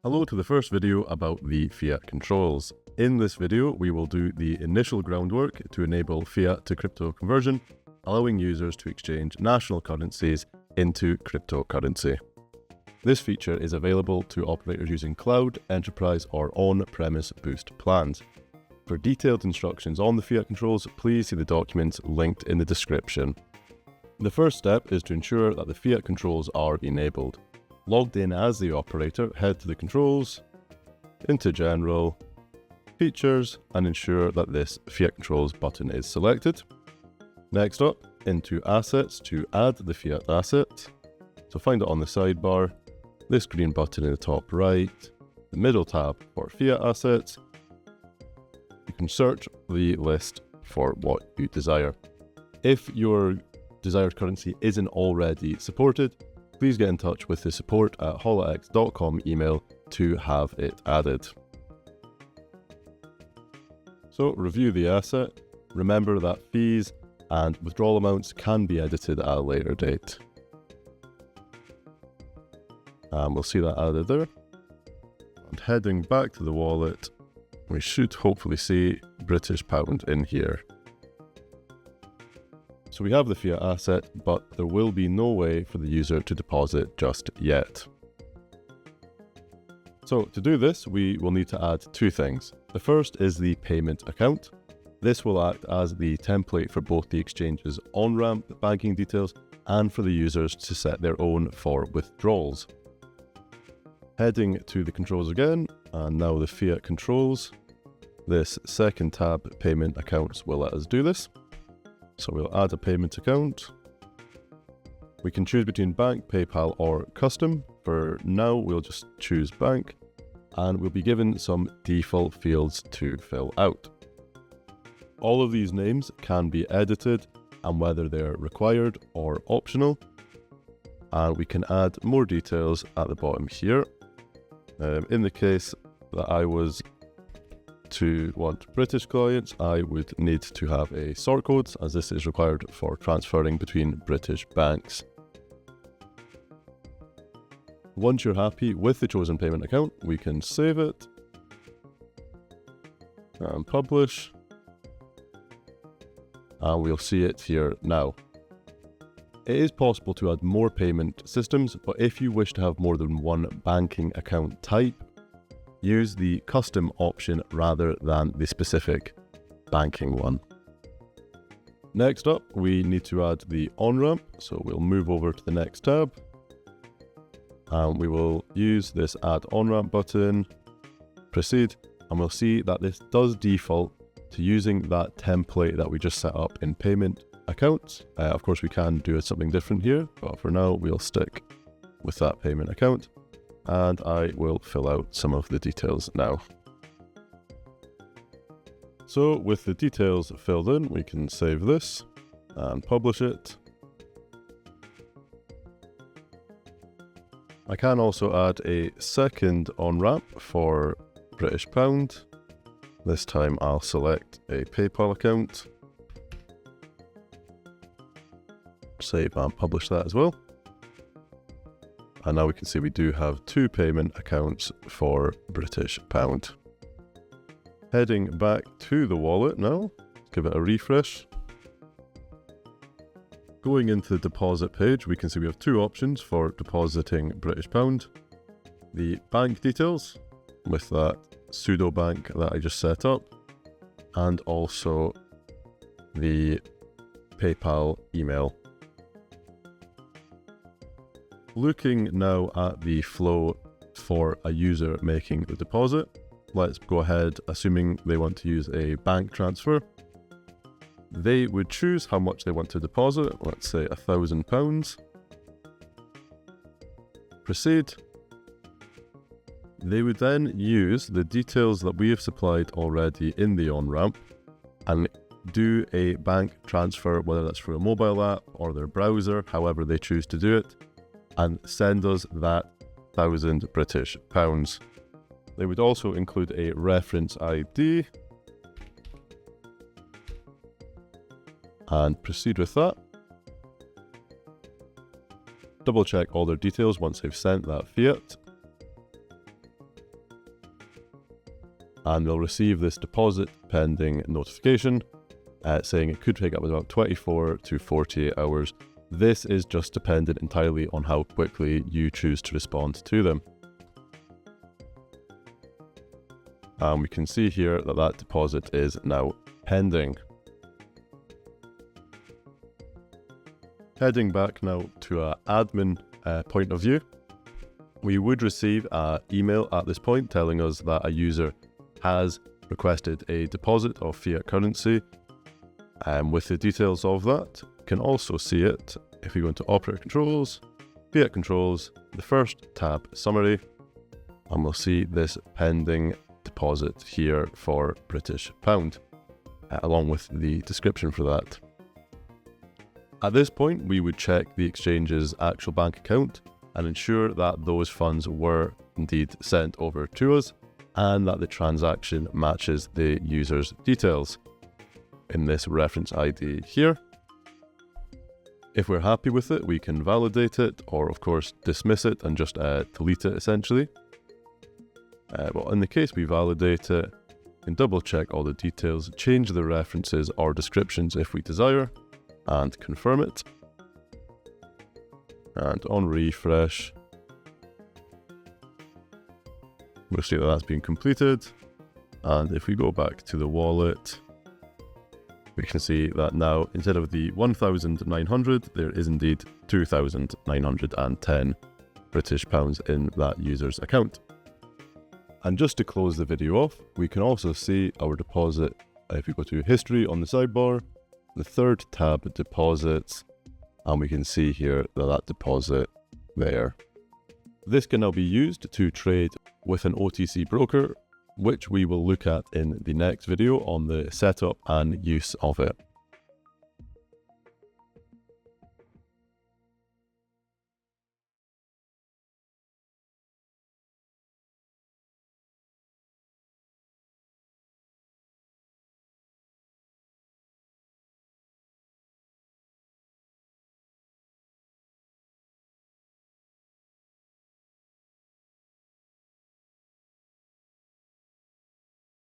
Hello to the first video about the Fiat Controls. In this video, we will do the initial groundwork to enable fiat to crypto conversion, allowing users to exchange national currencies into cryptocurrency. This feature is available to operators using cloud, enterprise, or on-premise boost plans. For detailed instructions on the Fiat Controls, please see the documents linked in the description. The first step is to ensure that the Fiat Controls are enabled. Logged in as the operator, head to the controls, into General, Features, and ensure that this Fiat Controls button is selected. Next up, into Assets to add the Fiat asset. So find it on the sidebar, this green button in the top right, the middle tab for Fiat assets. You can search the list for what you desire. If your desired currency isn't already supported, please get in touch with the support@HollaEx.com email to have it added. So review the asset. Remember that fees and withdrawal amounts can be edited at a later date. And we'll see that added there. And heading back to the wallet, we should hopefully see British pound in here. So we have the fiat asset, but there will be no way for the user to deposit just yet. So to do this, we will need to add two things. The first is the payment account. This will act as the template for both the exchange's on-ramp banking details and for the users to set their own for withdrawals. Heading to the controls again, and now the Fiat Controls. This second tab, Payment Accounts, will let us do this. So we'll add a payment account. We can choose between bank, PayPal, or custom. For now, we'll just choose bank, and we'll be given some default fields to fill out. All of these names can be edited, and whether they're required or optional. And we can add more details at the bottom here. In the case that I was to want British clients, I would need to have a sort code, as this is required for transferring between British banks. Once you're happy with the chosen payment account, we can save it and publish, and we'll see it here now. It is possible to add more payment systems, but if you wish to have more than one banking account type, use the custom option rather than the specific banking one. Next up, we need to add the on-ramp, so we'll move over to the next tab. And we will use this Add On-Ramp button, proceed, and we'll see that this does default to using that template that we just set up in payment accounts. Of course, we can do something different here, but for now, we'll stick with that payment account. And I will fill out some of the details now. So with the details filled in, we can save this and publish it. I can also add a second on-ramp for British pound. This time I'll select a PayPal account. Save and publish that as well. And now we can see we do have two payment accounts for British pound. Heading back to the wallet now, give it a refresh. Going into the deposit page, we can see we have two options for depositing British pound. The bank details with that pseudo bank that I just set up, and also the PayPal email. Looking now at the flow for a user making the deposit, let's go ahead, assuming they want to use a bank transfer. They would choose how much they want to deposit, let's say £1,000. Proceed. They would then use the details that we have supplied already in the on-ramp and do a bank transfer, whether that's through a mobile app or their browser, however they choose to do it, and send us that 1,000 British pounds. They would also include a reference ID and proceed with that. Double check all their details once they've sent that fiat. and they'll receive this deposit pending notification saying it could take up about 24 to 48 hours. This is just dependent entirely on how quickly you choose to respond to them. And we can see here that that deposit is now pending. Heading back now to our admin point of view, we would receive an email at this point telling us that a user has requested a deposit of fiat currency. With the details of that, you can also see it if we go into Operator Controls, Fiat Controls, the first tab, Summary, and we'll see this pending deposit here for British pound, along with the description for that. At this point, we would check the exchange's actual bank account and ensure that those funds were indeed sent over to us and that the transaction matches the user's details in this reference ID here. If we're happy with it, we can validate it or of course dismiss it and just delete it essentially. Well, in the case we validate it, we can double check all the details, change the references or descriptions if we desire, and confirm it. And on refresh, we'll see that that's been completed. And if we go back to the wallet, we can see that now instead of the 1,900, there is indeed 2,910 British pounds in that user's account. And just to close the video off, we can also see our deposit. If we go to history on the sidebar, the third tab, deposits, and we can see here that deposit there. This can now be used to trade with an OTC broker, which we will look at in the next video on the setup and use of it.